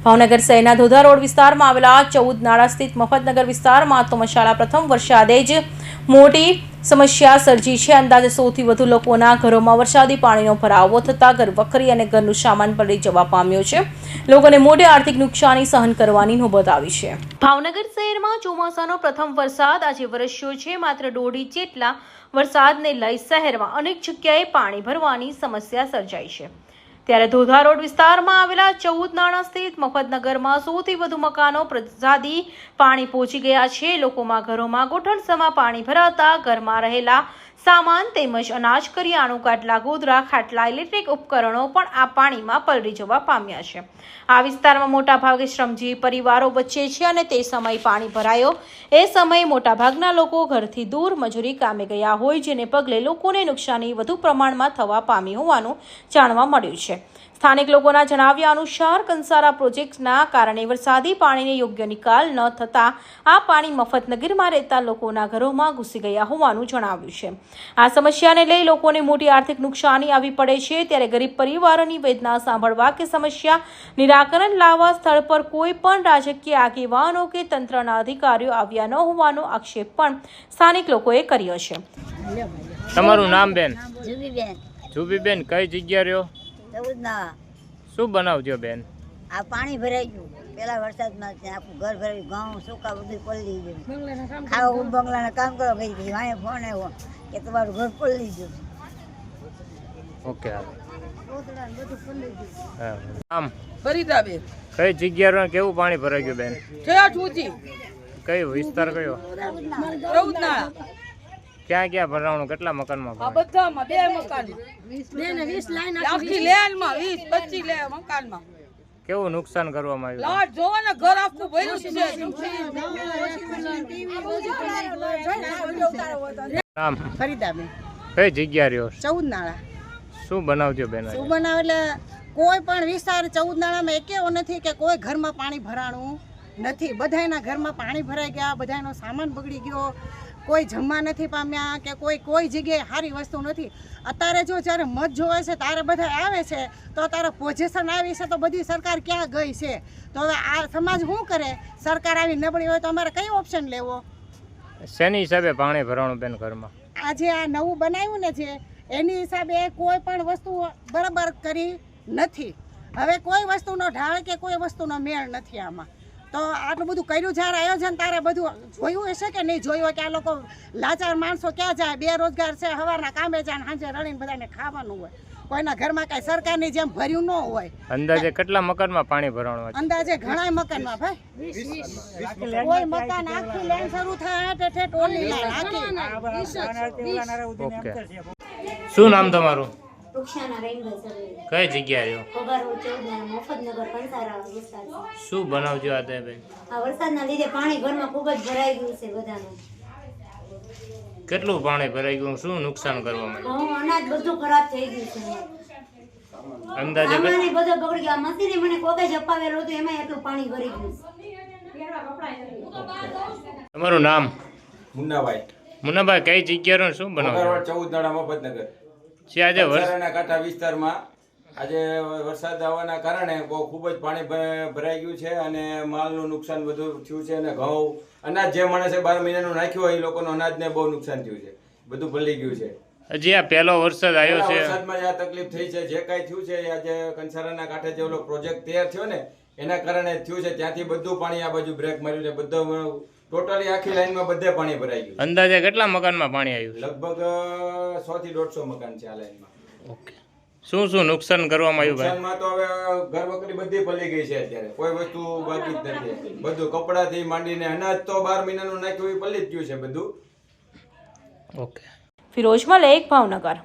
ભાવનગર શહેરના ધોધા રોડ વિસ્તારમાં આવેલા 14 નાળા સ્થિત મફતનગર વિસ્તારમાં તો મશાળા પ્રથમ વરસાદે જ મોટી સમસ્યા સર્જી છે। અંદાજે 100 થી વધુ લોકોના ઘરોમાં વરસાદી પાણીનો ભરાવો થતાં ઘર વખરી અને ઘરનું સામાન પલળી જવા પામ્યો છે। લોકોને મોટી આર્થિક નુકસાની સહન કરવાની નોબત આવી છે। ભાવનગર શહેરમાં ચોમાસાનો પ્રથમ વરસાદ આજે વરસ્યો છે। માત્ર 1.5 ઇંચ જેટલા વરસાદને લઈ શહેરમાં અનેક જગ્યાએ પાણી ભરવાની સમસ્યા સર્જાઈ છે। ત્યારે ધોધા રોડ વિસ્તારમાં આવેલા 14 નાળા સ્થિત મફતનગરમાં 100 થી વધુ મકાનો વરસાદી પાણી પહોંચી ગયા છે। લોકોમાં ઘરોમાં ગોઠણસમા પાણી ભરાતા ઘરમાં રહેલા સામાન તેમજ અનાજ, કરિયાણું, ગાટલા, ગોદરા, ખાટલા, ઇલેક્ટ્રિક ઉપકરણો પણ આ પાણીમાં પલળી જવા પામ્યા છે। આ વિસ્તારમાં મોટાભાગે શ્રમજીવી પરિવારો વચ્ચે છે અને તે સમયે પાણી ભરાયો એ સમયે મોટાભાગના લોકો ઘરથી દૂર મજૂરી કામે ગયા હોય, જેને પગલે લોકોને નુકસાની વધુ પ્રમાણમાં થવા પામી હોવાનું જાણવા મળ્યું છે। સ્થાનિક લોકોના જણાવ્યા અનુસાર કંસારા પ્રોજેક્ટના કારણે વરસાદી પાણીને યોગ્ય નિકાલ ન થતાં આ પાણી મફતનગરમાં રહેતા લોકોના ઘરોમાં ઘૂસી ગયા હોવાનું જણાવ્યું છે। આ સમસ્યાને લઈ લોકોને મોટી આર્થિક નુકસાની આવી પડે છે। ત્યારે ગરીબ પરિવારોની વેદના સાંભળવા કે સમસ્યા નિરાકરણ લાવવા સ્થળ પર કોઈ પણ રાજકીય આગેવાનો કે તંત્રના અધિકારીઓ આવ્યા ન હોવાનો આક્ષેપ પણ સ્થાનિક લોકોએ કર્યો છે। તમારું નામ બેન? જુબીબેન, કઈ જગ્યા રહ્યો? શું બનાવજો બેન? આ પાણી ભરાઈ ગયું પેલા વરસાદમાં, આખું ઘર ભરાયું, ઘઉં ચોખા બધું પલળી ગયું। ખાવા બંગલાના કામ કરો ગઈ ગઈ, વાંહે ફોન આવ્યો કે તમારું ઘર પલળી ગયું। ઓકે, આમ ફરીદાબેન, કઈ જગ્યા રહ્યો? કેવું પાણી ભરાઈ ગયું બેન? કઈ વિસ્તાર કયો? 14 નાળા। ક્યાં ક્યાં ભરાણું? કેટલા મકાનમાં? આ બધામાં 2 મકાન, 20 લાઈન આખી લેનમાં 20-25 લે મકાનમાં। કેવું નુકસાન કરવામાં આવ્યું? લાટ જોવો ને, ઘર આખું ભર્યું છે। નામ? ફરીદાબેન, કઈ જગ્યા રહ્યો? 14 નાળા। શું બનાવજો બેન? શું બનાવે એટલે કોઈ પણ વિસ્તાર 14 નાળામાં એકેવો નથી કે કોઈ ઘરમાં પાણી ભરાણું નથી। બધાના ઘરમાં પાણી ભરાઈ ગયા, બધાનો સામાન બગડી ગયો, કોઈ જમવા નથી પામ્યા કે કોઈ જગ્યાએ સારી વસ્તુ નથી। અત્યારે જો જ્યારે મત જોવે છે ત્યારે બધા આવે છે, તો અત્યારે પોઝિશન આવી છે તો બધી સરકાર ક્યાં ગઈ છે? તો હવે આ સમાજ શું કરે? સરકાર આવી નબળી હોય તો અમારે કઈ ઓપ્શન લેવો? શેની હિસાબે પાણી ભરાણું બેન ઘરમાં? આજે આ નવું બનાવ્યું ને છે એની હિસાબે કોઈ પણ વસ્તુ બરાબર કરી નથી। હવે કોઈ વસ્તુનો ઢાળ કે કોઈ વસ્તુનો મેળ નથી આમાં। તો આટલું બધું કર્યું જ્યારે આયોજન તારે બધું જોયું હશે કે નહીં જોયું હોય કે આ લોકો લાચાર માણસો ક્યાં જાય? બેરોજગાર છે, સવારના કામે જાય, સાંજે રડીને બધાને ખાવાનું હોય, કોઈના ઘરમાં કાંઈ સરકારની જેમ ભર્યું ન હોય। અંદાજે કેટલા મકાનમાં પાણી ભરાણું? અંદાજે ઘણા મકાનમાં ભાઈ 20 કોઈ મકાન આખી લાઈન શરૂ થાય ઠેઠ ઓલી લાઈન આખી। ઓકે, શું નામ તમારું? વૃક્ષાના રેનભાઈ સર, કઈ જગ્યા રહ્યો? પગારો 14 મફતનગર કંસારા વિસ્તાર છે। શું બનાવજો આ બેન? આ વરસાદના લીધે પાણી ઘરમાં ખૂબ જ ભરાઈ ગયું છે બધાનું। કેટલું પાણી ભરાઈ ગયું? શું નુકસાન કરવામાં આવ્યું? ઘઉં, અનાજ બધું ખરાબ થઈ ગયું છે। અંદાજે સામાન બધો બગડી ગયો। મશીને મને કોકે જ અપાવેલું હતું, એમાં એટલું પાણી ભરી ગયું છે। તમારું નામ? મુન્નાભાઈ। મુન્નાભાઈ, કઈ જગ્યા રહ્યો? શું બનાવજો? 14 નાળા મફતનગર છે। આજે કંસારાના કાંઠા વિસ્તારમાં આજે વરસાદ આવવાના કારણે બહુ ખૂબ જ પાણી ભરાઈ ગયું છે અને માલનું નુકસાન બધું થયું છે અને ઘઉં, અનાજ જે માણસે 12 મહિનાનું નાખ્યું હોય એ લોકોનું અનાજને બહુ નુકસાન થયું છે, બધું પલળી ગયું છે। હજી આ પહેલો વરસાદ આવ્યો છે, વરસાદમાં આ તકલીફ થઈ છે। જે કાંઈ થયું છે આજે કંસારાના કાંઠે જે ઓલો પ્રોજેક્ટ તૈયાર થયો ને એના કારણે થયું છે। ત્યાંથી બધું પાણી આ બાજુ બ્રેક માર્યું છે, બધું ટોટલી આખી લાઈનમાં બધે પાણી ભરાઈ ગયું। અંદાજે કેટલા મકાનમાં પાણી આવ્યું? લગભગ 100 થી 150 મકાન છે આ લાઈનમાં। ઓકે, શું શું નુકસાન કરવામાં આવ્યું ભાઈ? નુકસાનમાં તો હવે ઘર વખરી બધી પલી ગઈ છે। અત્યારે કોઈ વસ્તુ બાકી જ નથી, બધું કપડાથી માંડીને અનાજ તો 12 મહિનાનું નાખ્યું એ પલી જ ગયું છે બધું। ઓકે, ફિરોઝ મલેક, ભાવનગર।